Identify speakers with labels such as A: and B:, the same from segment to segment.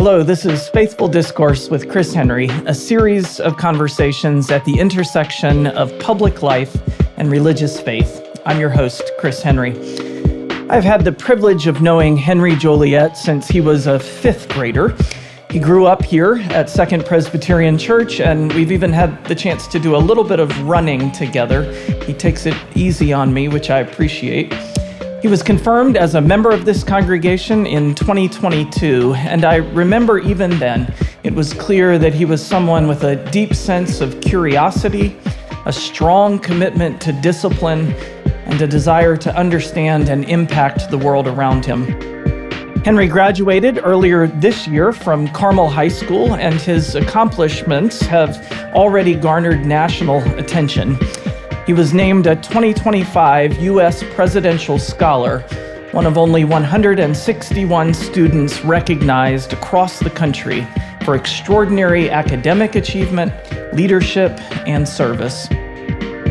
A: Hello, this is Faithful Discourse with Chris Henry, a series of conversations at the intersection of public life and religious faith. I'm your host, Chris Henry. I've had the privilege of knowing Henry Joliet since he was a fifth grader. He grew up here at Second Presbyterian Church, and we've even had the chance to do a little bit of running together. He takes it easy on me, which I appreciate. He was confirmed as a member of this congregation in 2022, and I remember even then, it was clear that he was someone with a deep sense of curiosity, a strong commitment to discipline, and a desire to understand and impact the world around him. Henry graduated earlier this year from Carmel High School, and his accomplishments have already garnered national attention. He was named a 2025 U.S. Presidential Scholar, one of only 161 students recognized across the country for extraordinary academic achievement, leadership, and service.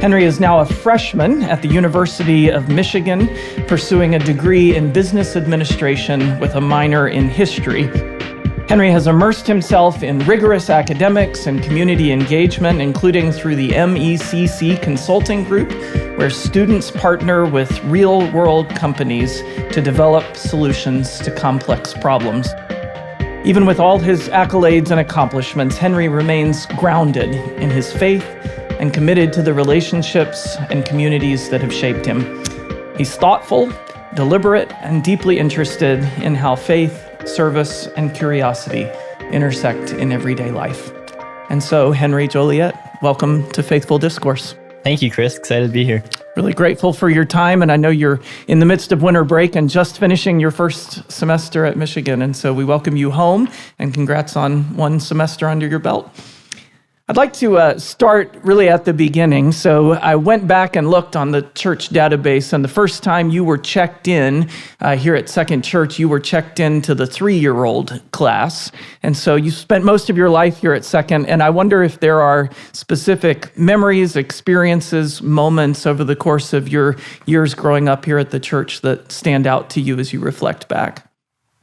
A: Henry is now a freshman at the University of Michigan, pursuing a degree in business administration with a minor in history. Henry has immersed himself in rigorous academics and community engagement, including through the MECC Consulting Group, where students partner with real-world companies to develop solutions to complex problems. Even with all his accolades and accomplishments, Henry remains grounded in his faith and committed to the relationships and communities that have shaped him. He's thoughtful, deliberate, and deeply interested in how faith, service, and curiosity intersect in everyday life. And so, Henry Joliet, welcome to Faithful Discourse.
B: Thank you, Chris. Excited to be here.
A: Really grateful for your time, and I know you're in the midst of winter break and just finishing your first semester at Michigan, and so we welcome you home, and congrats on one semester under your belt. I'd like to start really at the beginning. So I went back and looked on the church database, and the first time you were checked in here at Second Church, you were checked into the 3-year-old class. And so you spent most of your life here at Second, and I wonder if there are specific memories, experiences, moments over the course of your years growing up here at the church that stand out to you as you reflect back.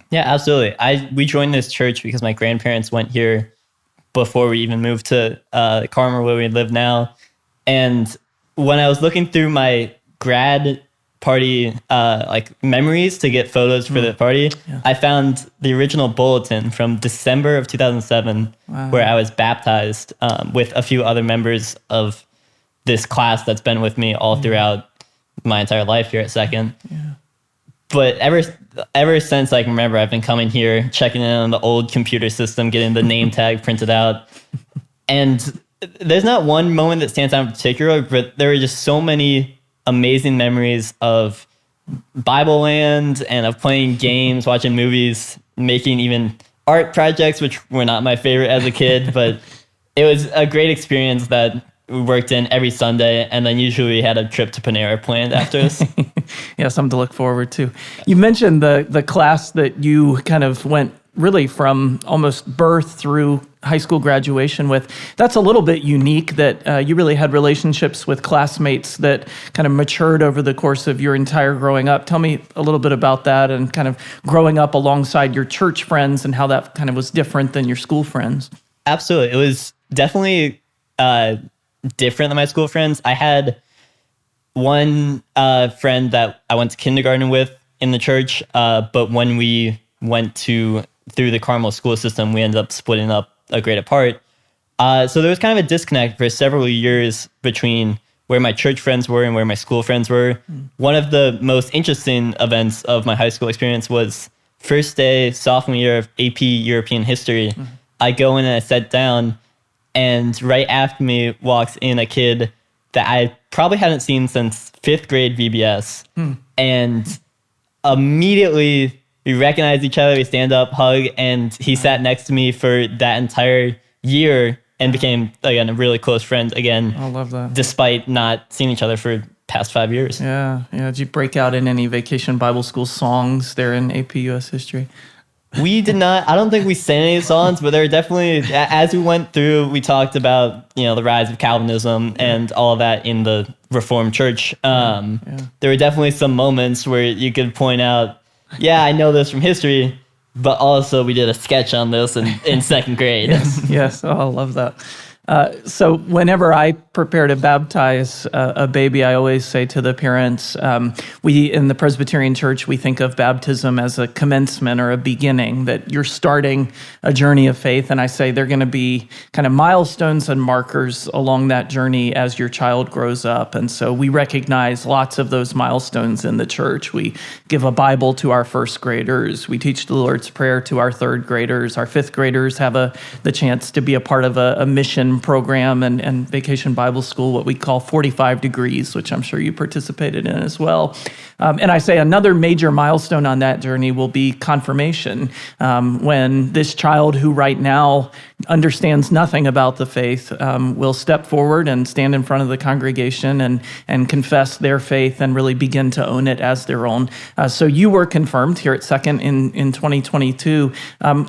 B: Yeah, absolutely. We joined this church because my grandparents went here before we even moved to Carmel, where we live now. And when I was looking through my grad party memories to get photos for the party, I found the original bulletin from December of 2007, where I was baptized with a few other members of this class that's been with me all throughout my entire life here at Second. Yeah. But ever since I can remember, I've been coming here, checking in on the old computer system, getting the name tag printed out. And there's not one moment that stands out in particular, but there are just so many amazing memories of Bible land and of playing games, watching movies, making even art projects, which were not my favorite as a kid, but it was a great experience that we worked in every Sunday, and then usually we had a trip to Panera planned after us.
A: Yeah, something to look forward to. You mentioned the class that you kind of went really from almost birth through high school graduation with. That's a little bit unique that you really had relationships with classmates that kind of matured over the course of your entire growing up. Tell me a little bit about that and kind of growing up alongside your church friends and how that kind of was different than your school friends.
B: Absolutely. It was definitely different than my school friends. I had one friend that I went to kindergarten with in the church, but when we went through the Carmel school system, we ended up splitting up a grade apart. So there was kind of a disconnect for several years between where my church friends were and where my school friends were. One of the most interesting events of my high school experience was first day, sophomore year of AP European History. I go in and I sat down, and right after me walks in a kid that I probably hadn't seen since 5th grade VBS. And immediately we recognized each other, we stand up, hug, and he sat next to me for that entire year and became, again, a really close friend again.
A: I love that.
B: Despite not seeing each other for past 5 years.
A: Yeah. Did you break out in any Vacation Bible School songs there in AP US History?
B: We did not. I don't think we sang any songs, but there were definitely, as we went through, we talked about, the rise of Calvinism and all of that in the Reformed Church. There were definitely some moments where you could point out, I know this from history, but also we did a sketch on this in second grade.
A: Yes. Oh, I love that. So whenever I prepare to baptize a baby, I always say to the parents, we in the Presbyterian Church, we think of baptism as a commencement or a beginning, that you're starting a journey of faith. And I say they're going to be kind of milestones and markers along that journey as your child grows up. And so we recognize lots of those milestones in the church. We give a Bible to our first graders. We teach the Lord's Prayer to our third graders. Our fifth graders have the chance to be a part of a mission program and Vacation Bible School, what we call 45 Degrees, which I'm sure you participated in as well. And I say another major milestone on that journey will be confirmation, when this child who right now understands nothing about the faith will step forward and stand in front of the congregation and confess their faith and really begin to own it as their own. So you were confirmed here at Second in 2022.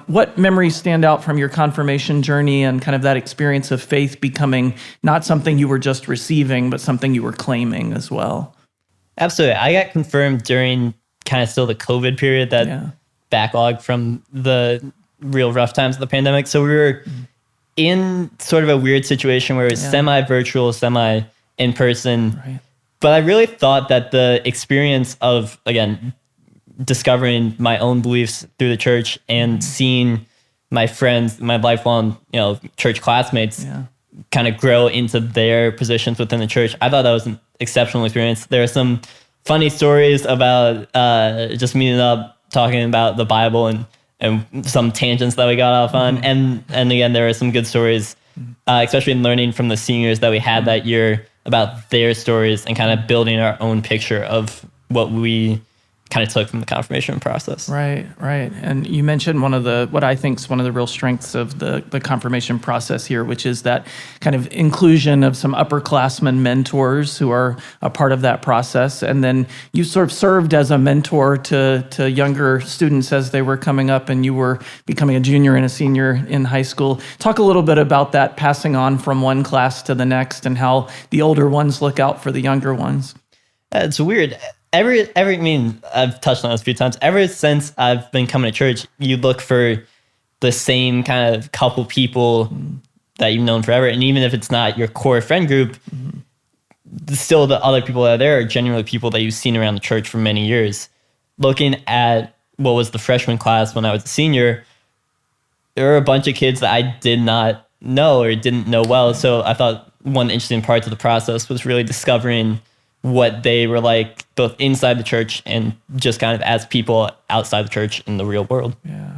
A: What memories stand out from your confirmation journey and kind of that experience of faith becoming not something you were just receiving, but something you were claiming as well?
B: Absolutely. I got confirmed during kind of still the COVID period, that backlog from the real rough times of the pandemic. So we were in sort of a weird situation where it was semi-virtual, semi-in-person. Right. But I really thought that the experience of, again, discovering my own beliefs through the church and seeing my friends, my lifelong, church classmates kind of grow into their positions within the church, I thought that was an exceptional experience. There are some funny stories about just meeting up, talking about the Bible and some tangents that we got off on. And again, there are some good stories, especially in learning from the seniors that we had that year about their stories and kind of building our own picture of what we kind of took from the confirmation process.
A: Right. And you mentioned what I think is one of the real strengths of the confirmation process here, which is that kind of inclusion of some upperclassmen mentors who are a part of that process. And then you sort of served as a mentor to younger students as they were coming up and you were becoming a junior and a senior in high school. Talk a little bit about that passing on from one class to the next and how the older ones look out for the younger ones.
B: It's weird. I mean, I've touched on this a few times. Ever since I've been coming to church, you look for the same kind of couple people that you've known forever. And even if it's not your core friend group, still the other people that are there are generally people that you've seen around the church for many years. Looking at what was the freshman class when I was a senior, there were a bunch of kids that I did not know or didn't know well. So I thought one of the interesting parts of the process was really discovering what they were like both inside the church and just kind of as people outside the church in the real world.
A: Yeah.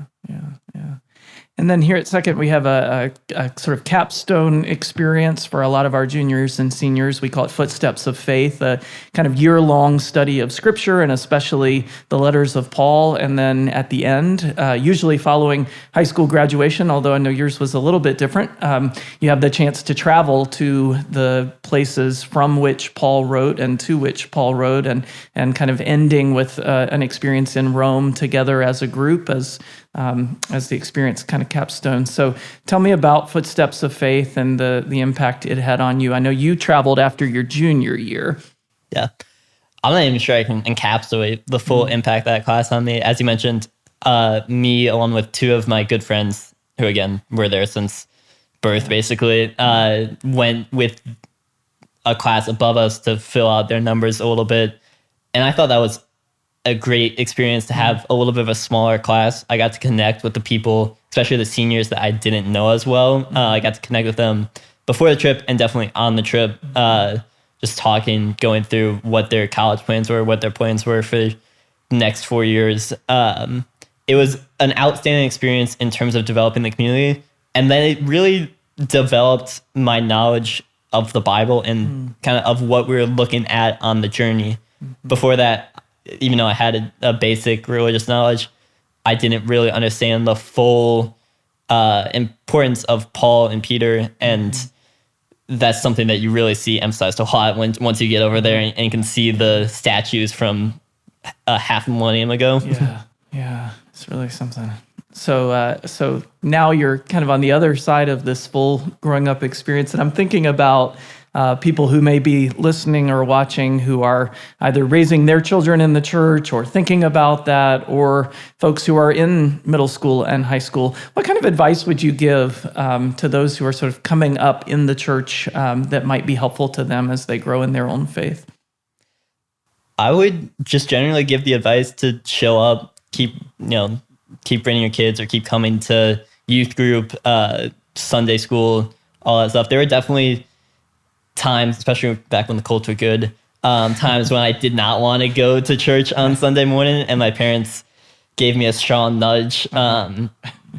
A: And then here at Second, we have a sort of capstone experience for a lot of our juniors and seniors. We call it Footsteps of Faith, a kind of year-long study of Scripture and especially the letters of Paul. And then at the end, usually following high school graduation, although I know yours was a little bit different, you have the chance to travel to the places from which Paul wrote and to which Paul wrote, and kind of ending with an experience in Rome together as a group, as the experience kind of capstone. So tell me about Footsteps of Faith and the impact it had on you. I know you traveled after your junior year.
B: Yeah. I'm not even sure I can encapsulate the full impact that class on me. As you mentioned, me along with two of my good friends, who again were there since birth basically, went with a class above us to fill out their numbers a little bit. And I thought that was a great experience to have a little bit of a smaller class. I got to connect with the people, especially the seniors that I didn't know as well. I got to connect with them before the trip and definitely on the trip, just talking, going through what their college plans were, what their plans were for the next 4 years. It was an outstanding experience in terms of developing the community. And then it really developed my knowledge of the Bible and kind of what we were looking at on the journey. Before that, even though I had a basic religious knowledge, I didn't really understand the full importance of Paul and Peter. And that's something that you really see emphasized a lot once you get over there and can see the statues from half a millennium ago.
A: Yeah, it's really something. So now you're kind of on the other side of this full growing up experience. And I'm thinking about people who may be listening or watching who are either raising their children in the church or thinking about that, or folks who are in middle school and high school, what kind of advice would you give to those who are sort of coming up in the church that might be helpful to them as they grow in their own faith?
B: I would just generally give the advice to show up, keep bringing your kids, or keep coming to youth group, Sunday school, all that stuff. There were definitely times, especially back when the Colts were good, times when I did not want to go to church on Sunday morning, and my parents gave me a strong nudge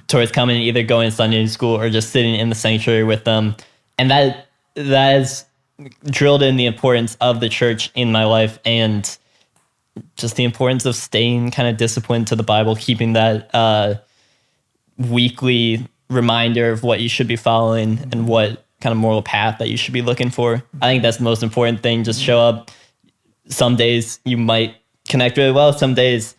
B: towards coming, either going to Sunday school or just sitting in the sanctuary with them. And that is drilled in the importance of the church in my life, and just the importance of staying kind of disciplined to the Bible, keeping that weekly reminder of what you should be following and what kind of moral path that you should be looking for. I think that's the most important thing. Just show up. Some days you might connect really well. Some days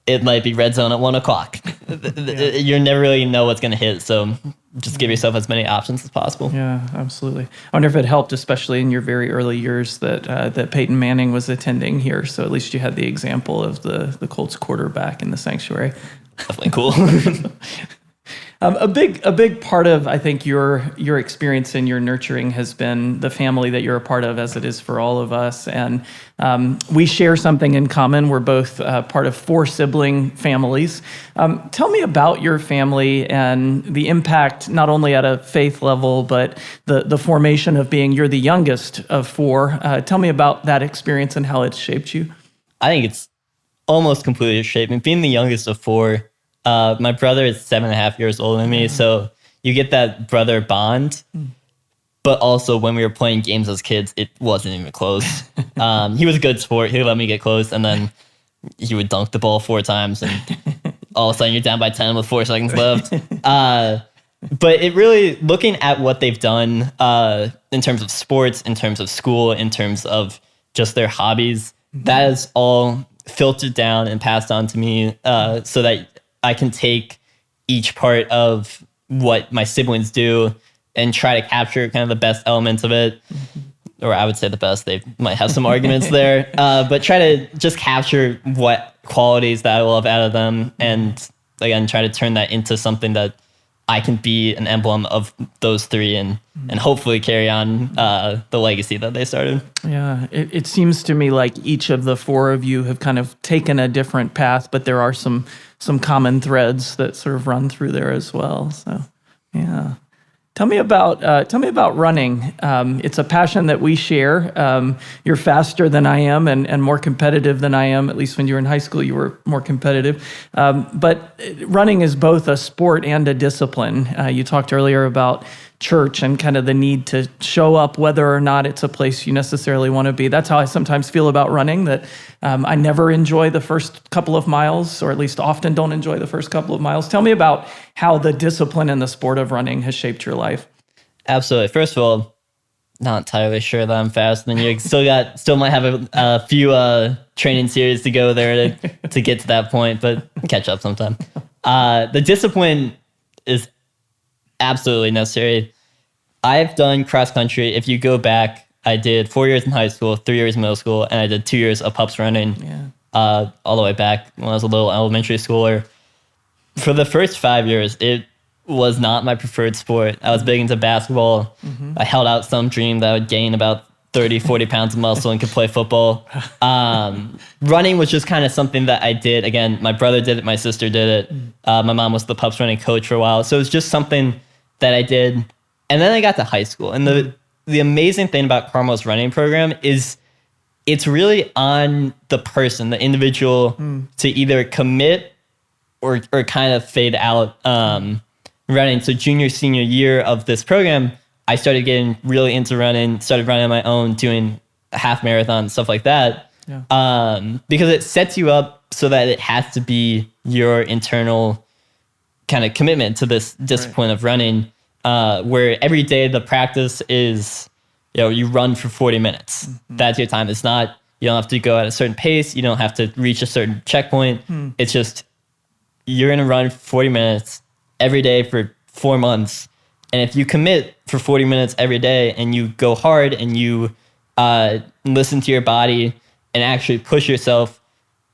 B: it might be red zone at 1 o'clock. You never really know what's going to hit. So just give yourself as many options as possible.
A: Yeah, absolutely. I wonder if it helped, especially in your very early years, that Peyton Manning was attending here. So at least you had the example of the Colts quarterback in the sanctuary.
B: Definitely cool.
A: A big part of, I think, your experience and your nurturing has been the family that you're a part of, as it is for all of us. And we share something in common. We're both part of 4 sibling families. Tell me about your family and the impact, not only at a faith level, but the formation of you're the youngest of 4. Tell me about that experience and how it's shaped you.
B: I think it's almost completely shaped me. Being the youngest of 4, my brother is 7.5 years older than me, so you get that brother bond. But also, when we were playing games as kids, it wasn't even close. He was a good sport. He would let me get close, and then he would dunk the ball 4 times, and all of a sudden you're down by 10 with 4 seconds left. But it really, looking at what they've done in terms of sports, in terms of school, in terms of just their hobbies, that is all filtered down and passed on to me so that I can take each part of what my siblings do and try to capture kind of the best elements of it. Or I would say the best. They might have some arguments there. But try to just capture what qualities that I love out of them, and again, try to turn that into something that I can be an emblem of those 3 and hopefully carry on the legacy that they started.
A: Yeah, it seems to me like each of the 4 of you have kind of taken a different path, but there are some common threads that sort of run through there as well. So, yeah. Tell me about running. It's a passion that we share. You're faster than I am and more competitive than I am. At least when you were in high school, you were more competitive. But running is both a sport and a discipline. You talked earlier about church and kind of the need to show up whether or not it's a place you necessarily want to be. That's how I sometimes feel about running, that I never enjoy the first couple of miles, or at least often don't enjoy the first couple of miles. Tell me about how the discipline and the sport of running has shaped your life.
B: Absolutely. First of all, not entirely sure that I'm faster than you. Still might have a few training series to go there to get to that point, but catch up sometime. The discipline is absolutely necessary. I've done cross country. If you go back, I did 4 years in high school, 3 years in middle school, and I did 2 years of pups running all the way back when I was a little elementary schooler. For the first 5 years, it was not my preferred sport. I was big into basketball. I held out some dream that I would gain about 30, 40 pounds of muscle and could play football. Running was just kind of something that I did. Again, my brother did it, my sister did it. My mom was the pups running coach for a while. So it was just something that I did. And then I got to high school. And the amazing thing about Carmel's running program is it's really on the person, the individual, to either commit or kind of fade out running. So junior, senior year of this program, I started getting really into running, started running on my own, doing a half marathon, stuff like that. Yeah. Because it sets you up so that it has to be your internal kind of commitment to this discipline of running, where every day the practice is, you run for 40 minutes. That's your time. It's not, you don't have to go at a certain pace. You don't have to reach a certain checkpoint. It's just, you're going to run 40 minutes every day for 4 months. And if you commit for 40 minutes every day and you go hard and you listen to your body and actually push yourself,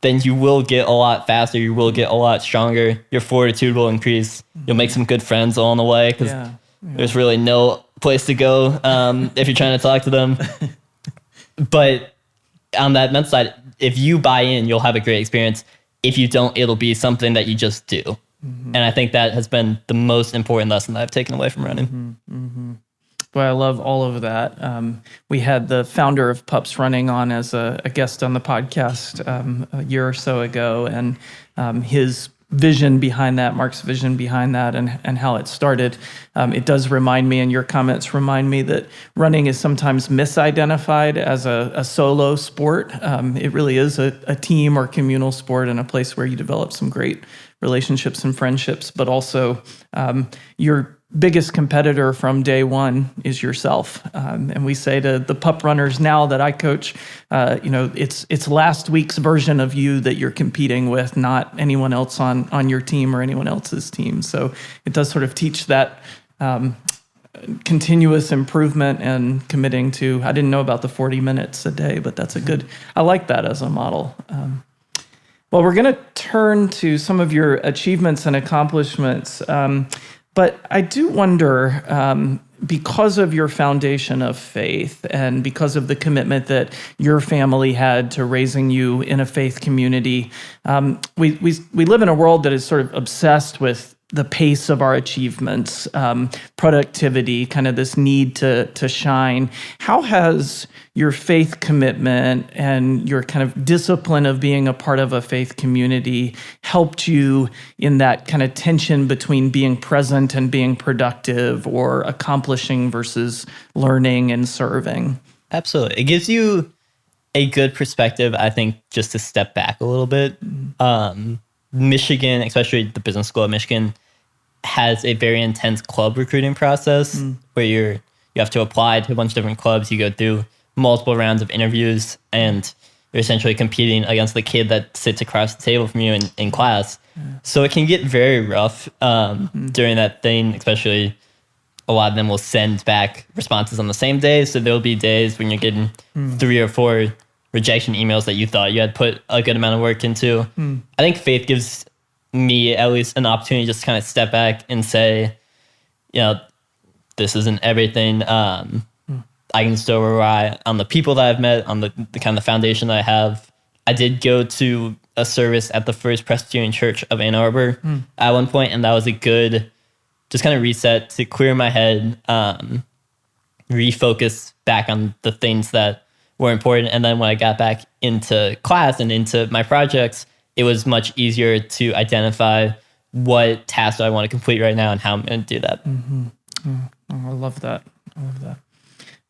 B: then you will get a lot faster. You will get a lot stronger. Your fortitude will increase. You'll make some good friends along the way because there's really no place to go if you're trying to talk to them. But on that mental side, if you buy in, you'll have a great experience. If you don't, it'll be something that you just do. And I think that has been the most important lesson that I've taken away from running.
A: Well, I love all of that. We had the founder of Pups Running on as a guest on the podcast a year or so ago, and his vision behind that, Mark's vision behind that, and how it started. It does remind me, and your comments remind me, that running is sometimes misidentified as a solo sport. It really is a team or communal sport, and a place where you develop some great relationships and friendships, but also your biggest competitor from day one is yourself. And we say to the pup runners now that I coach, it's last week's version of you that you're competing with, not anyone else on your team or anyone else's team. So it does sort of teach that continuous improvement and committing to, I didn't know about the 40 minutes a day, but that's I like that as a model. Well, we're going to turn to some of your achievements and accomplishments. But I do wonder, because of your foundation of faith and because of the commitment that your family had to raising you in a faith community, we live in a world that is sort of obsessed with the pace of our achievements, productivity, kind of this need to shine. How has your faith commitment and your kind of discipline of being a part of a faith community helped you in that kind of tension between being present and being productive, or accomplishing versus learning and serving?
B: Absolutely. It gives you a good perspective, I think, just to step back a little bit. Michigan, especially the Business School of Michigan, has a very intense club recruiting process where you have to apply to a bunch of different clubs. You go through multiple rounds of interviews, and you're essentially competing against the kid that sits across the table from you in class. So it can get very rough during that thing, especially a lot of them will send back responses on the same day. So there'll be days when you're getting 3 or 4 rejection emails that you thought you had put a good amount of work into. I think faith gives me at least an opportunity just to kind of step back and say, this isn't everything. I can still rely on the people that I've met, on the kind of foundation that I have. I did go to a service at the First Presbyterian Church of Ann Arbor at one point, and that was a good just kind of reset to clear my head, refocus back on the things that were important. And then when I got back into class and into my projects, it was much easier to identify what tasks I want to complete right now and how I'm going to do that.
A: I love that.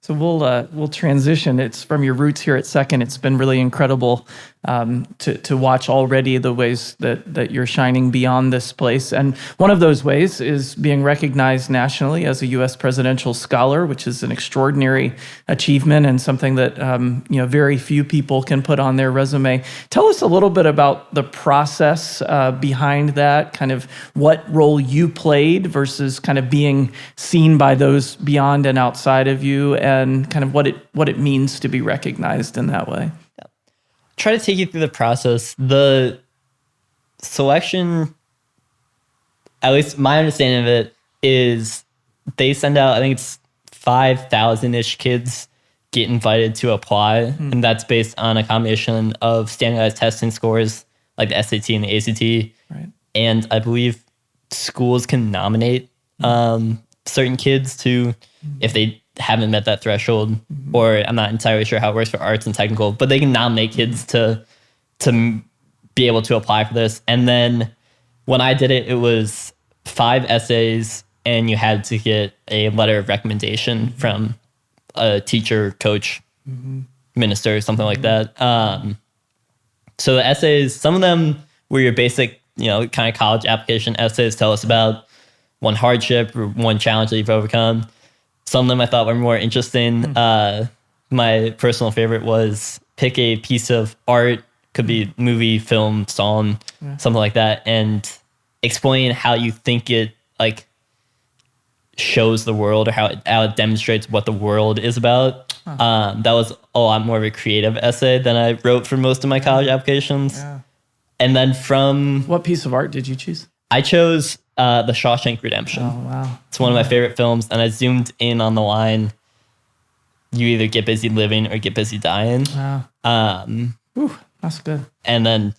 A: So we'll transition. It's from your roots here at Second. It's been really incredible to watch already the ways that you're shining beyond this place. And one of those ways is being recognized nationally as a U.S. Presidential Scholar, which is an extraordinary achievement and something that very few people can put on their resume. Tell us a little bit about the process behind that, kind of what role you played versus kind of being seen by those beyond and outside of you, and kind of what it means to be recognized in that way.
B: Try to take you through the process. The selection, at least my understanding of it, is they send out, I think it's 5,000-ish kids get invited to apply. And that's based on a combination of standardized testing scores like the SAT and the ACT.
A: Right.
B: And I believe schools can nominate certain kids to, if they haven't met that threshold, or I'm not entirely sure how it works for arts and technical, but they can nominate kids to be able to apply for this. And then when I did it, it was 5 essays, and you had to get a letter of recommendation from a teacher, coach, minister, something like that. So the essays, some of them were your basic, kind of college application essays. Tell us about one hardship or one challenge that you've overcome. Some of them I thought were more interesting. My personal favorite was pick a piece of art, could be movie, film, song, something like that, and explain how you think it shows the world or how it demonstrates what the world is about. That was a lot more of a creative essay than I wrote for most of my college applications.
A: Yeah.
B: And then from...
A: What piece of art did you choose?
B: I chose The Shawshank Redemption.
A: Oh, wow.
B: It's one of my favorite films, and I zoomed in on the line, you either get busy living or get busy dying.
A: Wow. Ooh, that's good.
B: And then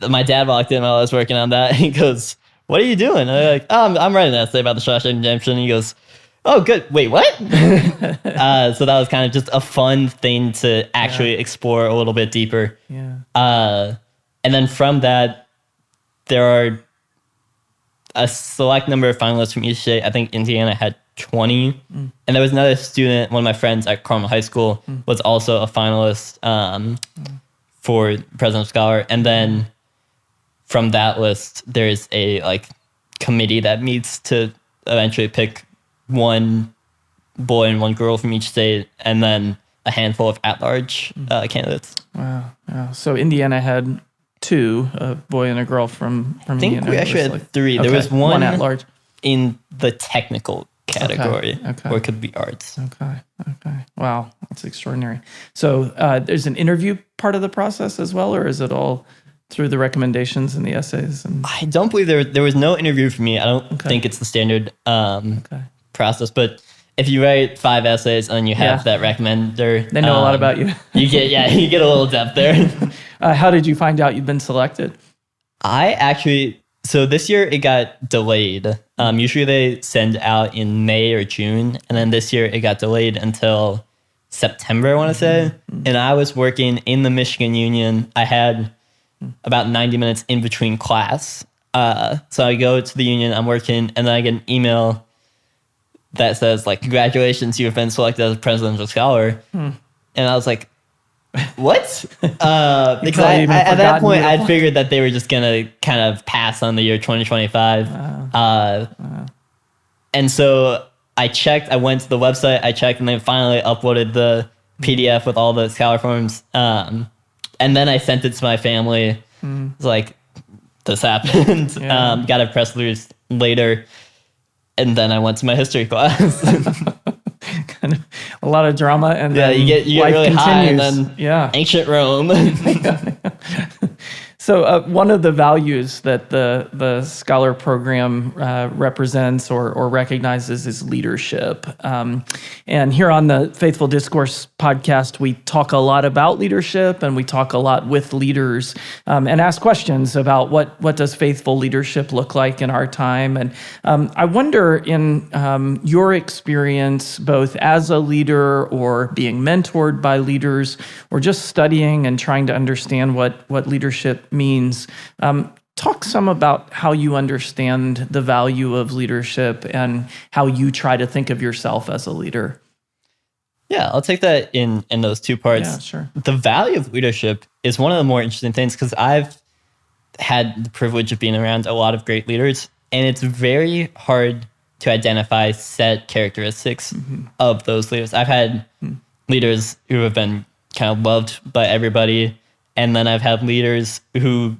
B: my dad walked in while I was working on that. He goes, "What are you doing?" And I'm like, "Oh, I'm writing an essay about the Shawshank Redemption." And he goes, "Oh, good. Wait, what?" So that was kind of just a fun thing to actually explore a little bit deeper.
A: Yeah.
B: And then from that, there are a select number of finalists from each state. I think Indiana had 20. And there was another student, one of my friends at Carmel High School, was also a finalist for Presidential Scholar. And then from that list, there's a committee that meets to eventually pick one boy and one girl from each state, and then a handful of at-large candidates.
A: Wow. So Indiana had 2, a boy and a girl from
B: I think
A: Indiana.
B: we actually had 3.
A: Okay.
B: There was one
A: at-large
B: in the technical category,
A: Okay.
B: or it could be arts.
A: Okay. Wow, that's extraordinary. So there's an interview part of the process as well, or is it all through the recommendations and the essays? And
B: I don't believe there was no interview for me. I don't think it's the standard process, but if you write 5 essays and you have that recommender,
A: they know a lot about you.
B: you get a little depth there.
A: How did you find out you'd been selected?
B: So this year it got delayed. Usually they send out in May or June, and then this year it got delayed until September, I want to say. And I was working in the Michigan Union. I had about 90 minutes in between class. So I go to the union, I'm working, and then I get an email that says, "Congratulations, you have been selected as a Presidential Scholar." And I was like, what? Because at that point, I'd figured that they were just going to kind of pass on the year 2025. And so I went to the website, I checked, and they finally uploaded the PDF with all the scholar forms. And then I sent it to my family. It's like, this happened. Got a press release later. And then I went to my history class.
A: Kind of a lot of drama, and then
B: you get really
A: continues.
B: high, and then ancient Rome.
A: So one of the values that the scholar program represents or recognizes is leadership. And here on the Faithful Discourse podcast, we talk a lot about leadership, and we talk a lot with leaders and ask questions about what does faithful leadership look like in our time. And I wonder, in your experience, both as a leader or being mentored by leaders, or just studying and trying to understand what leadership means. Talk some about how you understand the value of leadership and how you try to think of yourself as a leader.
B: Yeah, I'll take that in those 2 parts.
A: Yeah, sure.
B: The value of leadership is one of the more interesting things, because I've had the privilege of being around a lot of great leaders, and it's very hard to identify set characteristics of those leaders. I've had leaders who have been kind of loved by everybody, and then I've had leaders who,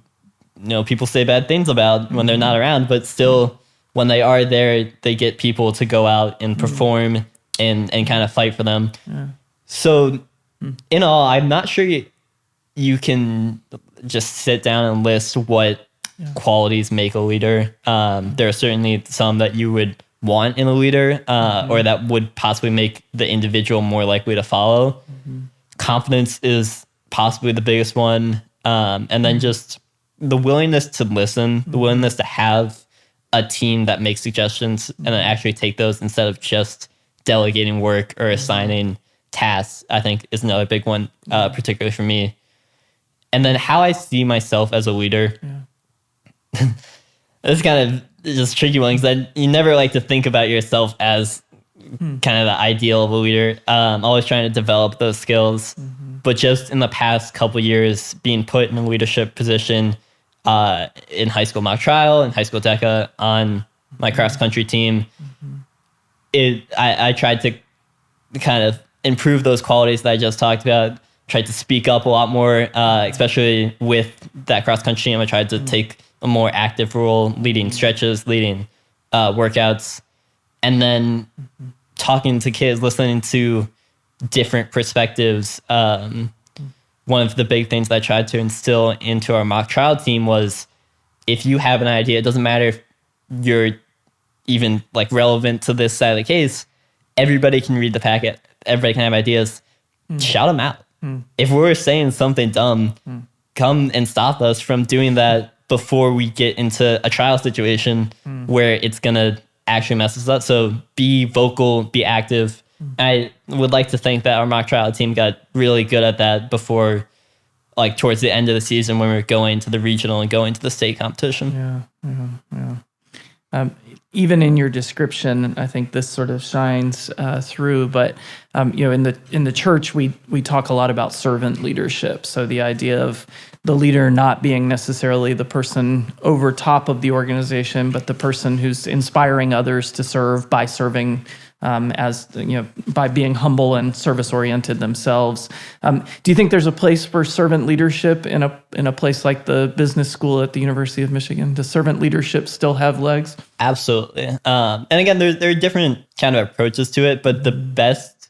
B: people say bad things about when they're not around, but still, when they are there, they get people to go out and perform and kind of fight for them. Yeah. So, in all, I'm not sure you can just sit down and list what qualities make a leader. There are certainly some that you would want in a leader, or that would possibly make the individual more likely to follow. Confidence is possibly the biggest one. And then just the willingness to listen, the willingness to have a team that makes suggestions and then actually take those instead of just delegating work or assigning tasks, I think is another big one, particularly for me. And then how I see myself as a leader. It's kind of just a tricky one, because you never like to think about yourself as kind of the ideal of a leader. Always trying to develop those skills. But just in the past couple of years, being put in a leadership position in high school mock trial and high school DECA on my cross country team, I tried to kind of improve those qualities that I just talked about. Tried to speak up a lot more, especially with that cross country team. I tried to take a more active role, leading stretches, leading workouts. and then talking to kids, listening to different perspectives. One of the big things that I tried to instill into our mock trial team was, if you have an idea, it doesn't matter if you're even like relevant to this side of the case, everybody can read the packet. Everybody can have ideas. Shout them out. If we're saying something dumb, come and stop us from doing that before we get into a trial situation where it's going to actually mess us up. So be vocal, be active. I would like to think that our mock trial team got really good at that before, like towards the end of the season when we were going to the regional and going to the state competition.
A: Even in your description, I think this sort of shines through. But in the church, we talk a lot about servant leadership. So the idea of the leader not being necessarily the person over top of the organization, but the person who's inspiring others to serve by serving, by being humble and service-oriented themselves. Do you think there's a place for servant leadership in a place like the business school at the University of Michigan? Does servant leadership still have legs?
B: Absolutely. And again, there are different kind of approaches to it, but the best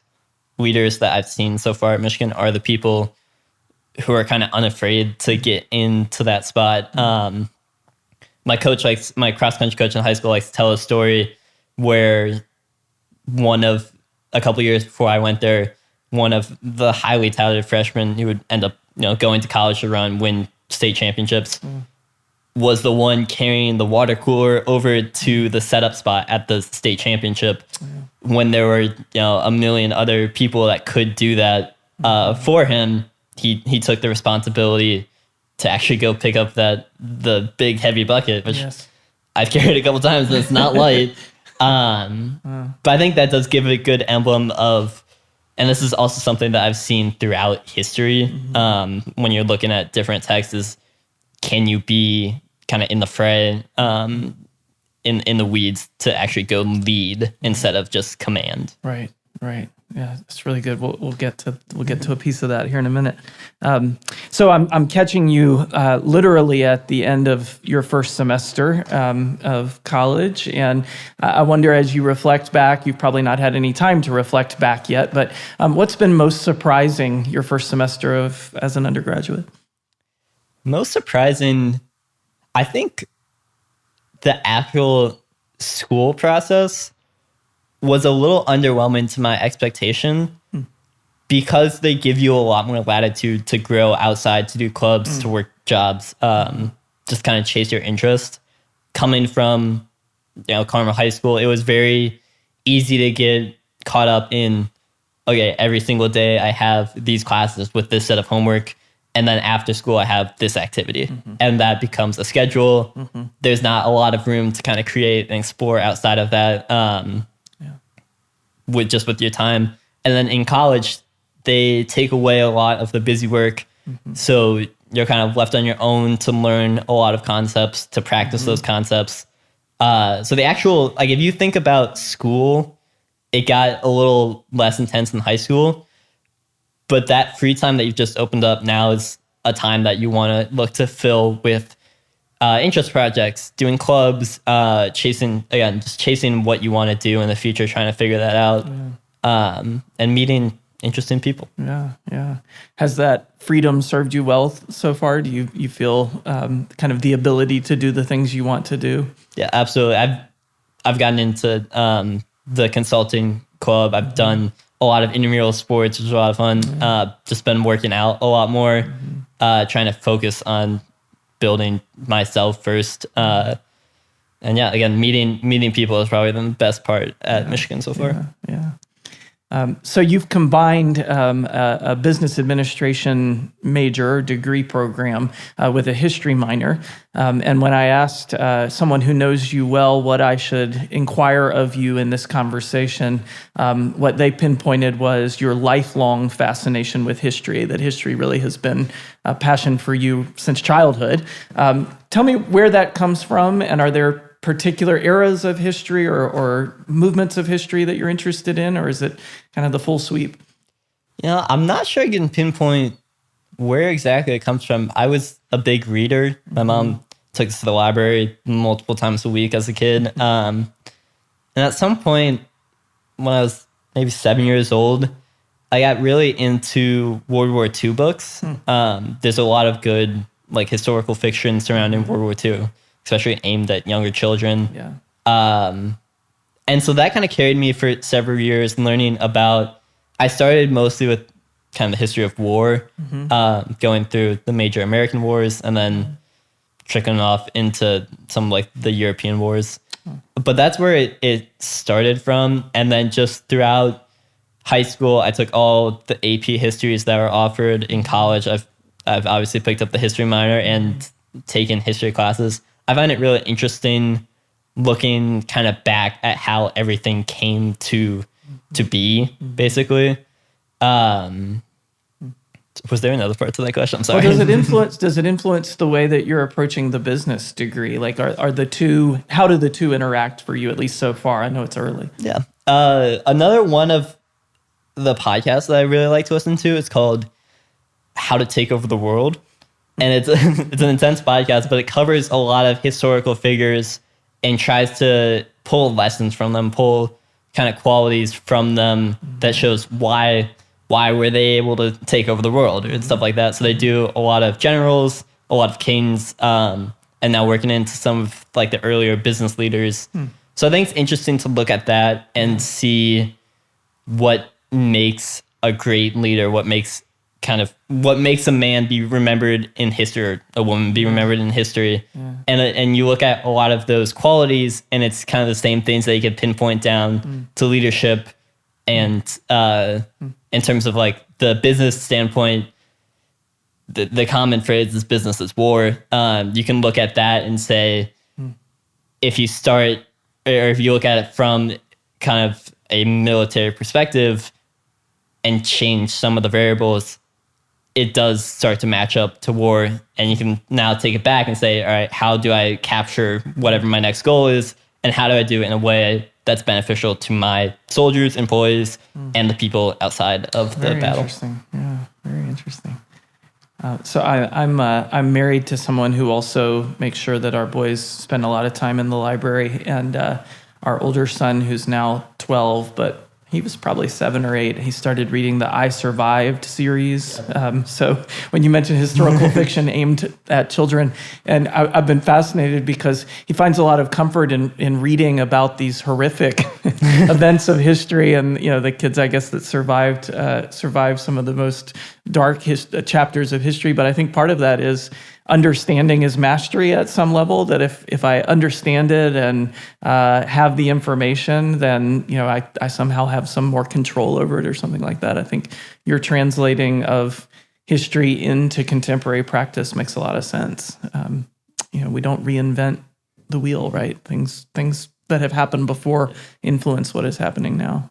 B: leaders that I've seen so far at Michigan are the people who are kind of unafraid to get into that spot. My cross-country coach in high school likes to tell a story where a couple years before I went there, one of the highly touted freshmen who would end up, going to college to win state championships, was the one carrying the water cooler over to the setup spot at the state championship when there were, a million other people that could do that for him. He took the responsibility to actually go pick up the big heavy bucket, which I've carried a couple times and it's not light. But I think that does give a good emblem of, and this is also something that I've seen throughout history, when you're looking at different texts, is can you be kind of in the fray, in the weeds to actually go lead instead of just command.
A: Right. Yeah, it's really good. We'll get to a piece of that here in a minute. So I'm catching you literally at the end of your first semester of college, and I wonder, as you reflect back, you've probably not had any time to reflect back yet, but what's been most surprising your first semester as an undergraduate?
B: Most surprising, I think, the actual school process was a little underwhelming to my expectation because they give you a lot more latitude to grow outside, to do clubs, to work jobs, just kind of chase your interest. Coming from, Carmel High School, it was very easy to get caught up in, okay, every single day I have these classes with this set of homework, and then after school I have this activity. And that becomes a schedule. There's not a lot of room to kind of create and explore outside of that. With your time. And then in college, they take away a lot of the busy work. So you're kind of left on your own to learn a lot of concepts, to practice those concepts. So the actual, if you think about school, it got a little less intense than high school. But that free time that you've just opened up now is a time that you want to look to fill with interest projects, doing clubs, chasing what you want to do in the future, trying to figure that out, and meeting interesting people.
A: Yeah. Has that freedom served you well so far? Do you feel kind of the ability to do the things you want to do?
B: Yeah, absolutely. I've gotten into the consulting club. I've done a lot of intramural sports, which is a lot of fun. Just been working out a lot more, trying to focus on building myself first. And again, meeting people is probably the best part at Michigan so far.
A: Yeah. So you've combined a business administration major or degree program with a history minor. And when I asked someone who knows you well what I should inquire of you in this conversation, what they pinpointed was your lifelong fascination with history, that history really has been a passion for you since childhood. Tell me where that comes from, and are there particular eras of history or movements of history that you're interested in, or is it kind of the full sweep?
B: I'm not sure I can pinpoint where exactly it comes from. I was a big reader. My mom took us to the library multiple times a week as a kid. And at some point, when I was maybe 7 years old, I got really into World War II books. There's a lot of good like historical fiction surrounding World War II, especially aimed at younger children.
A: Yeah.
B: And so that kind of carried me for several years learning about, I started mostly with kind of the history of war, going through the major American wars and then trickling off into some like the European wars. But that's where it started from. And then just throughout high school, I took all the AP histories that were offered in college. I've obviously picked up the history minor and taken history classes. I find it really interesting looking kind of back at how everything came to be, basically. Was there another part to that question? I'm sorry.
A: Well, does it influence the way that you're approaching the business degree? Like, how do the two interact for you, at least so far? I know it's early.
B: Yeah. Another one of the podcasts that I really like to listen to is called How to Take Over the World. And it's an intense podcast, but it covers a lot of historical figures and tries to pull lessons from them, pull kind of qualities from them that shows why were they able to take over the world and stuff like that. So they do a lot of generals, a lot of kings, and now working into some of like the earlier business leaders. So I think it's interesting to look at that and see what makes a great leader, what makes a man be remembered in history, or a woman be remembered in history. And you look at a lot of those qualities, and it's kind of the same things that you could pinpoint down to leadership. And in terms of like the business standpoint, the common phrase is business is war. You can look at that and say, if you look at it from kind of a military perspective and change some of the variables, it does start to match up to war. And you can now take it back and say, all right, how do I capture whatever my next goal is? And how do I do it in a way that's beneficial to my soldiers, employees, and the people outside of the battle?
A: Interesting. Yeah, very interesting. So I'm married to someone who also makes sure that our boys spend a lot of time in the library. And our older son, who's now 12, but he was probably 7 or 8. He started reading the I Survived series. So when you mention historical fiction aimed at children, and I've been fascinated because he finds a lot of comfort in reading about these horrific events of history, and the kids, I guess, that survived some of the most dark chapters of history. But I think part of that is understanding is mastery at some level, that if I understand it and have the information, then I somehow have some more control over it or something like that. I think your translating of history into contemporary practice makes a lot of sense. We don't reinvent the wheel, right? Things that have happened before influence what is happening now.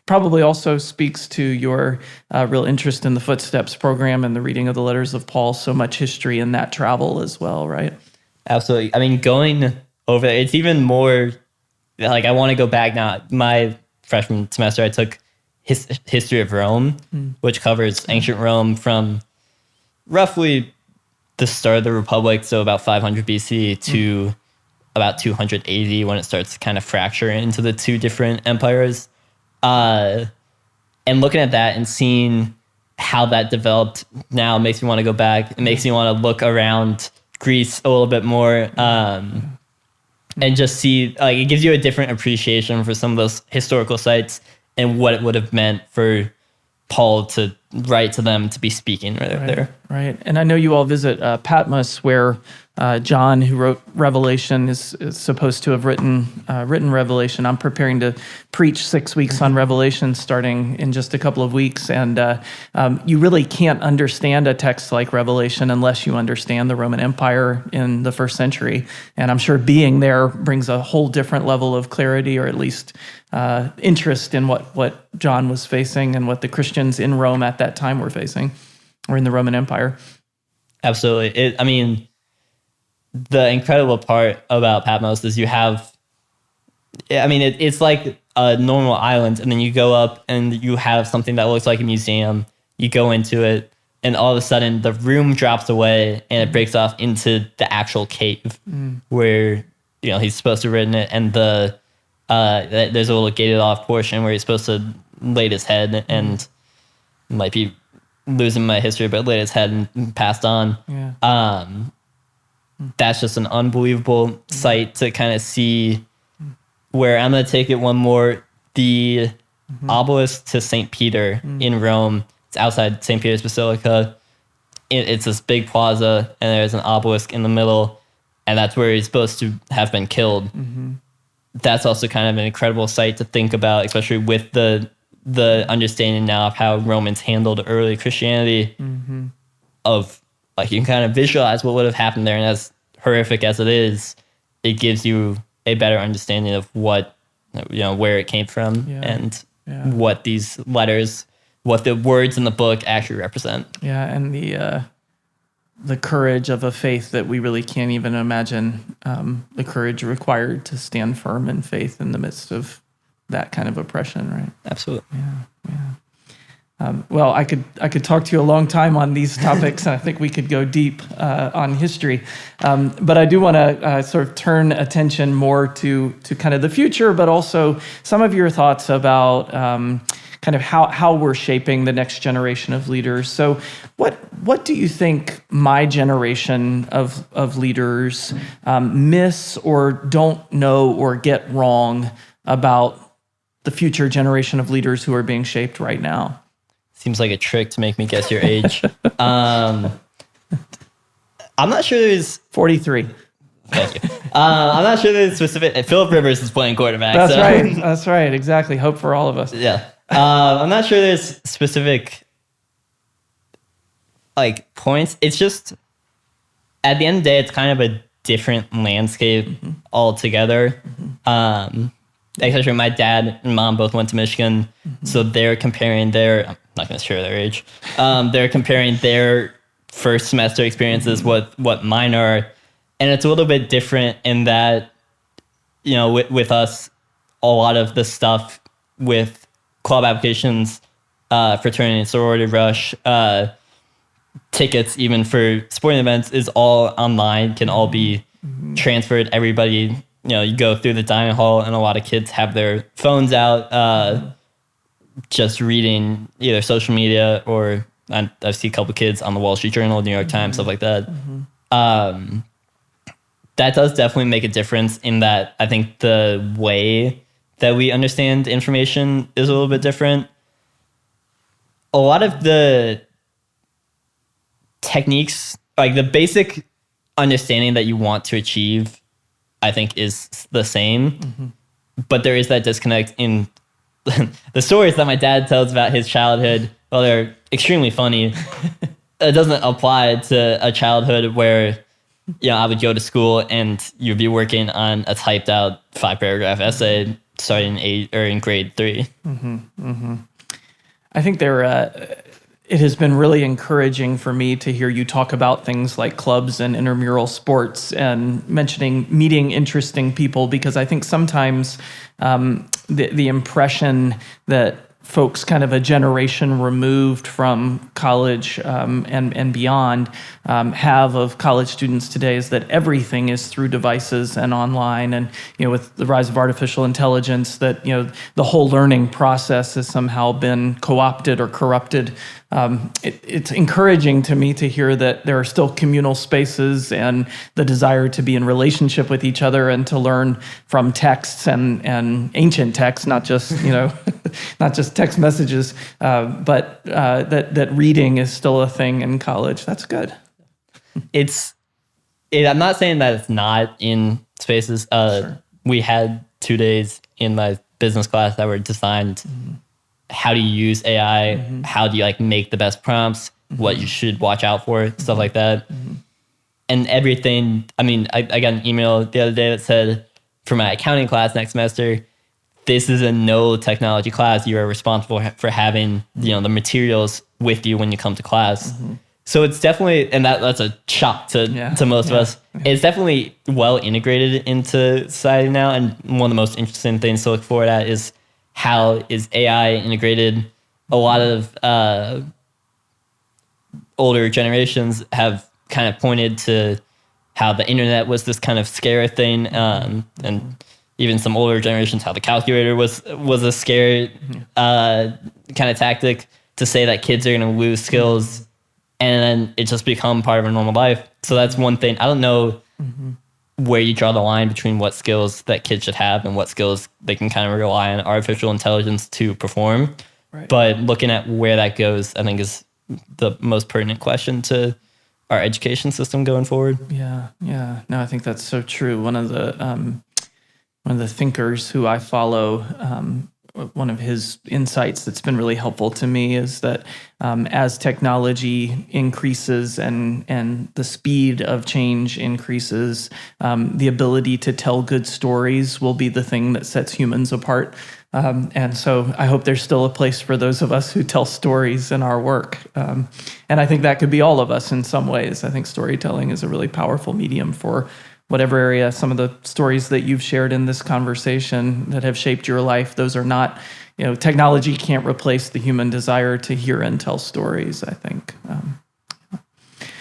A: Probably also speaks to your real interest in the Footsteps program and the reading of the letters of Paul. So much history in that travel as well, right?
B: Absolutely. I mean, going over there, it's even more like I want to go back now. My freshman semester, I took history of Rome, which covers ancient Rome from roughly the start of the Republic, so about 500 BC to about 280 when it starts to kind of fracture into the two different empires. And looking at that and seeing how that developed now makes me want to go back. It makes me want to look around Greece a little bit more, and just see, like, it gives you a different appreciation for some of those historical sites and what it would have meant for Paul to write to them, to be speaking there.
A: Right. And I know you all visit Patmos, where John, who wrote Revelation, is supposed to have written Revelation. I'm preparing to preach 6 weeks on Revelation starting in just a couple of weeks. And you really can't understand a text like Revelation unless you understand the Roman Empire in the first century. And I'm sure being there brings a whole different level of clarity, or at least interest in what John was facing and what the Christians in Rome at that time were facing, or in the Roman Empire.
B: Absolutely. The incredible part about Patmos is you have, it's like a normal island, and then you go up and you have something that looks like a museum. You go into it, and all of a sudden the room drops away and it breaks off into the actual cave where he's supposed to have written it, and the There's a little gated off portion where he's supposed to lay his head, and might be losing my history, but laid his head and passed on.
A: Yeah.
B: That's just an unbelievable sight to kind of see. Where I'm going to take it one more, the obelisk to St. Peter in Rome. It's outside St. Peter's Basilica. It's this big plaza, and there's an obelisk in the middle, and that's where he's supposed to have been killed. That's also kind of an incredible sight to think about, especially with the understanding now of how Romans handled early Christianity. Of like, you can kind of visualize what would have happened there, and as horrific as it is, it gives you a better understanding of what, where it came from, and what these letters, what the words in the book actually represent.
A: Yeah, and the courage of a faith that we really can't even imagine, the courage required to stand firm in faith in the midst of that kind of oppression, right?
B: Absolutely.
A: Yeah. Well, I could talk to you a long time on these topics, and I think we could go deep on history. But I do want to sort of turn attention more to kind of the future, but also some of your thoughts about kind of how we're shaping the next generation of leaders. So what do you think my generation of leaders miss or don't know or get wrong about the future generation of leaders who are being shaped right now?
B: Seems like a trick to make me guess your age. I'm not sure there's
A: 43.
B: Thank you. I'm not sure there's specific. Philip Rivers is playing quarterback.
A: That's right. That's right. Exactly. Hope for all of us.
B: Yeah. I'm not sure there's specific like points. It's just at the end of the day, it's kind of a different landscape altogether. Especially my dad and mom both went to Michigan, so they're comparing their. I'm not going to share their age. They're comparing their first semester experiences with what mine are, and it's a little bit different in that, with us, a lot of the stuff with club applications, fraternity and sorority rush, tickets even for sporting events is all online, can all be transferred. Everybody, you go through the dining hall, and a lot of kids have their phones out, just reading either social media or I've seen a couple kids on the Wall Street Journal, New York Times, stuff like that. That does definitely make a difference in that I think the way that we understand information is a little bit different. A lot of the techniques, like the basic understanding that you want to achieve, I think is the same, but there is that disconnect in the stories that my dad tells about his childhood. Well, they're extremely funny. It doesn't apply to a childhood where, I would go to school and you'd be working on a typed out 5-paragraph essay starting in grade 3.
A: I think it has been really encouraging for me to hear you talk about things like clubs and intramural sports and meeting interesting people, because I think sometimes the impression that folks kind of a generation removed from college and beyond have of college students today is that everything is through devices and online, and with the rise of artificial intelligence, that the whole learning process has somehow been co-opted or corrupted. It's encouraging to me to hear that there are still communal spaces and the desire to be in relationship with each other and to learn from texts and ancient texts, not just not just text messages, but that reading is still a thing in college. That's good.
B: I'm not saying that it's not in spaces.
A: Sure.
B: We had 2 days in my business class that were designed. How do you use AI? How do you make the best prompts? What you should watch out for, stuff like that. And everything. I mean, I got an email the other day that said, for my accounting class next semester, this is a no technology class. You are responsible for having the materials with you when you come to class. So it's definitely, and that's a shock to most of us. It's definitely well integrated into society now. And one of the most interesting things to look forward at is how is AI integrated. A lot of older generations have kind of pointed to how the internet was this kind of scary thing, and even some older generations, how the calculator was a scary kind of tactic to say that kids are going to lose skills, and then it just become part of a normal life. So that's one thing. I don't know where you draw the line between what skills that kids should have and what skills they can kind of rely on artificial intelligence to perform. Right. But looking at where that goes, I think is the most pertinent question to our education system going forward.
A: Yeah. No, I think that's so true. One of the thinkers who I follow, one of his insights that's been really helpful to me is that as technology increases and the speed of change increases, the ability to tell good stories will be the thing that sets humans apart. And so I hope there's still a place for those of us who tell stories in our work. And I think that could be all of us in some ways. I think storytelling is a really powerful medium for whatever area. Some of the stories that you've shared in this conversation that have shaped your life, those are not, technology can't replace the human desire to hear and tell stories, I think.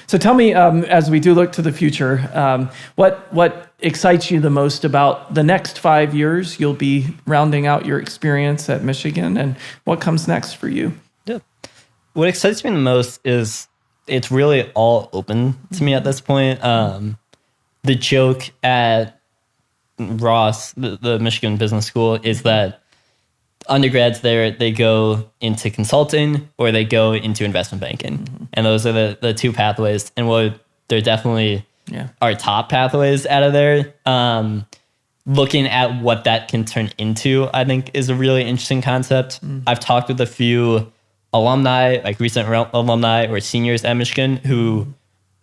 A: So tell me, as we do look to the future, what excites you the most about the next 5 years? You'll be rounding out your experience at Michigan, and what comes next for you?
B: Yeah. What excites me the most is it's really all open to me at this point. The joke at Ross, the Michigan Business School, is that undergrads there, they go into consulting or they go into investment banking. And those are the two pathways. And they're definitely our top pathways out of there. Looking at what that can turn into, I think, is a really interesting concept. I've talked with a few alumni, like recent alumni or seniors at Michigan, who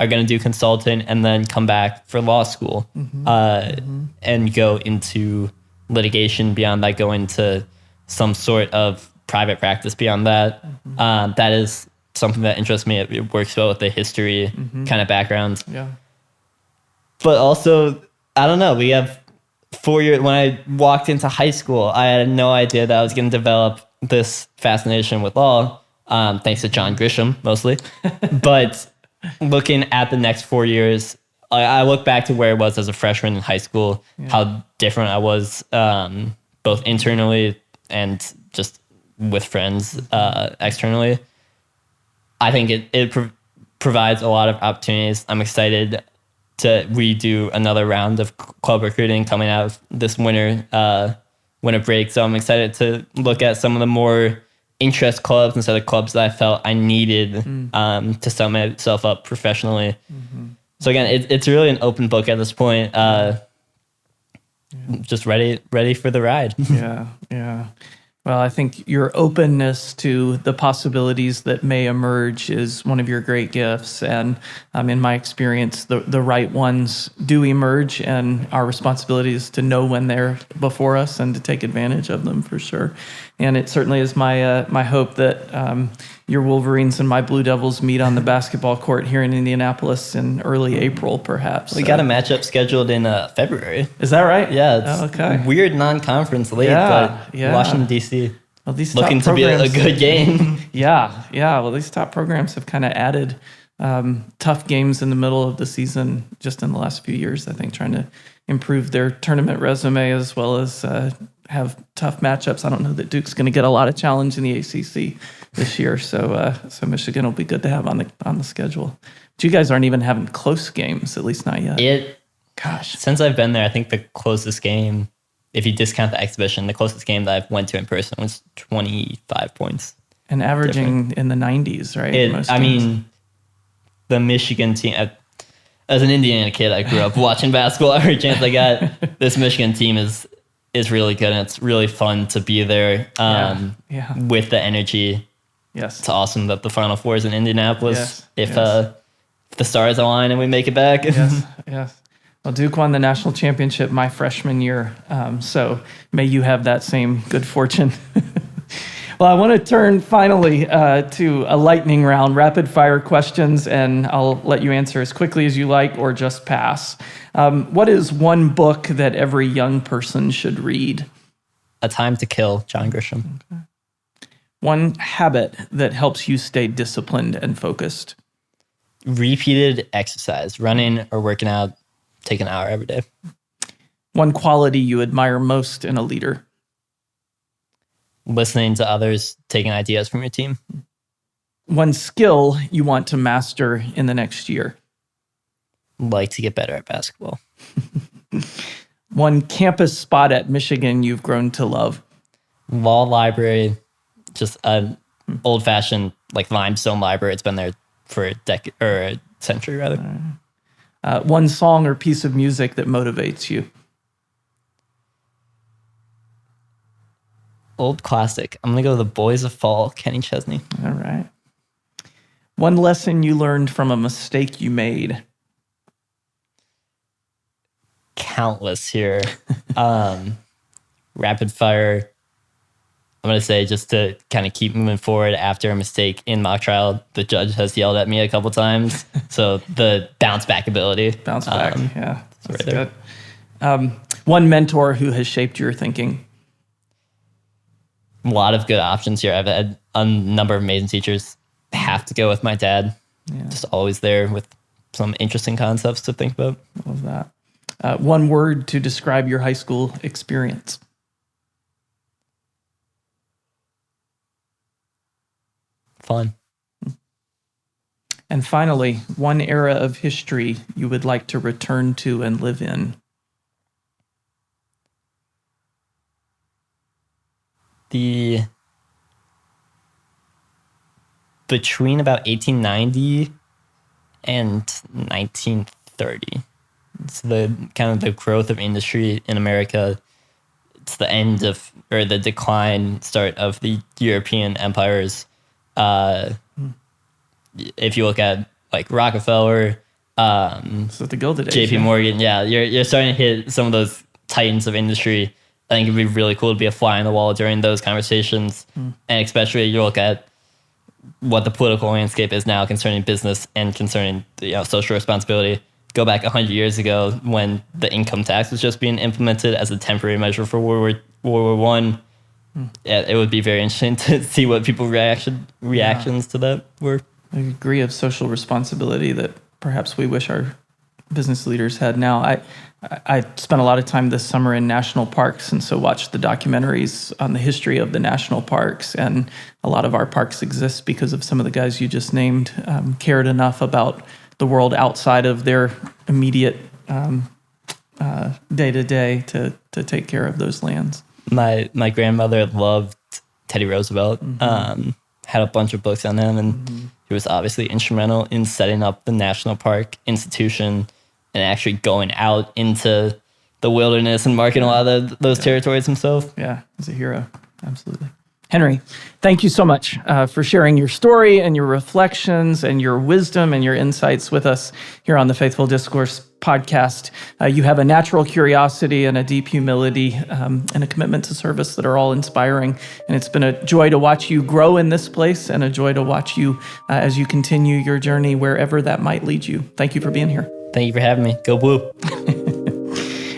B: are going to do consulting and then come back for law school and go into litigation beyond that, go into some sort of private practice beyond that. That is something that interests me. It works well with the history kind of background. Yeah. But also, I don't know, we have 4 years. When I walked into high school, I had no idea that I was going to develop this fascination with law, thanks to John Grisham mostly. But looking at the next 4 years, I look back to where I was as a freshman in high school, how different I was, both internally and just with friends externally. I think it provides a lot of opportunities. I'm excited to redo another round of club recruiting coming out of this winter break. So I'm excited to look at some of the more interest clubs instead of clubs that I felt I needed to set myself up professionally. So again, it's really an open book at this point. Just ready for the ride.
A: Yeah. Well, I think your openness to the possibilities that may emerge is one of your great gifts. And in my experience, the right ones do emerge, and our responsibility is to know when they're before us and to take advantage of them for sure. And it certainly is my hope that your Wolverines and my Blue Devils meet on the basketball court here in Indianapolis in early April, perhaps.
B: We got a matchup scheduled in February.
A: Is that right?
B: Yeah, it's weird non-conference late, but Washington, D.C.
A: Well, these
B: looking to be a good game.
A: Yeah. Well, these top programs have kind of added tough games in the middle of the season just in the last few years, I think, trying to improve their tournament resume as well as have tough matchups. I don't know that Duke's going to get a lot of challenge in the ACC this year, so Michigan will be good to have on the schedule. But you guys aren't even having close games, at least not yet.
B: Since I've been there, I think the closest game, if you discount the exhibition, the closest game that I went to in person was 25 points.
A: And averaging in the 90s, right?
B: I mean, the Michigan team, as an Indiana kid, I grew up watching basketball every chance I got. This Michigan team is really good, and it's really fun to be there with the energy.
A: Yes.
B: It's awesome that the Final Four is in Indianapolis. If the stars align and we make it back.
A: Yes. Well, Duke won the national championship my freshman year, so may you have that same good fortune. Well, I want to turn finally to a lightning round, rapid fire questions, and I'll let you answer as quickly as you like or just pass. What is one book that every young person should read?
B: A Time to Kill, John Grisham.
A: Okay. One habit that helps you stay disciplined and focused?
B: Repeated exercise, running or working out. Take an hour every day.
A: One quality you admire most in a leader.
B: Listening to others, taking ideas from your team.
A: One skill you want to master in the next year.
B: Like to get better at basketball.
A: One campus spot at Michigan you've grown to love.
B: Law library, just an old-fashioned like limestone library. It's been there for a decade or a century rather.
A: One song or piece of music that motivates you.
B: Old classic. I'm gonna go The Boys of Fall, Kenny Chesney.
A: All right. One lesson you learned from a mistake you made.
B: Countless here. Rapid fire. I'm going to say, just to kind of keep moving forward after a mistake in mock trial, the judge has yelled at me a couple times. So the bounce back ability.
A: Bounce back, yeah. That's
B: right
A: good. One mentor who has shaped your thinking.
B: A lot of good options here. I've had a number of amazing teachers. Have to go with my dad.
A: Yeah.
B: Just always there with some interesting concepts to think about.
A: Love that. One word to describe your high school experience.
B: Fun.
A: And finally, one era of history you would like to return to and live in.
B: Between about 1890 and 1930. It's the kind of the growth of industry in America. It's the end of, or the decline, start of the European empires. If you look at like Rockefeller,
A: So the Gilded Age.
B: JP Morgan, yeah, you're starting to hit some of those titans of industry. I think it'd be really cool to be a fly on the wall during those conversations. And especially you look at what the political landscape is now concerning business and concerning social responsibility. Go back 100 years ago when the income tax was just being implemented as a temporary measure for World War I. Yeah, it would be very interesting to see what people's reactions to that were.
A: A degree of social responsibility that perhaps we wish our business leaders had now. I spent a lot of time this summer in national parks, and so watched the documentaries on the history of the national parks. And a lot of our parks exist because of some of the guys you just named cared enough about the world outside of their immediate day-to-day to take care of those lands.
B: My grandmother loved Teddy Roosevelt, had a bunch of books on him, and he was obviously instrumental in setting up the national park institution and actually going out into the wilderness and marking a lot of those territories himself.
A: Yeah, he's a hero. Absolutely. Henry, thank you so much for sharing your story and your reflections and your wisdom and your insights with us here on the Faithful Discourse podcast. You have a natural curiosity and a deep humility and a commitment to service that are all inspiring. And it's been a joy to watch you grow in this place and a joy to watch you as you continue your journey wherever that might lead you. Thank you for being here.
B: Thank you for having me. Go Blue.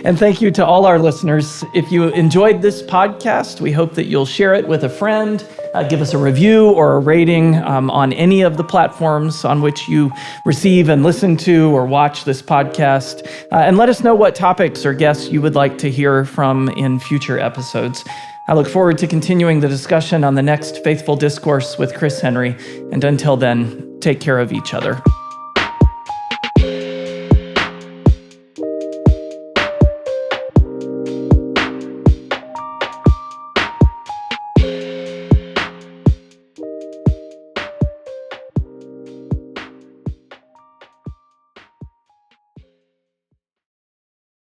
A: And thank you to all our listeners. If you enjoyed this podcast, we hope that you'll share it with a friend, give us a review or a rating on any of the platforms on which you receive and listen to or watch this podcast. And let us know what topics or guests you would like to hear from in future episodes. I look forward to continuing the discussion on the next Faithful Discourse with Chris Henry. And until then, take care of each other.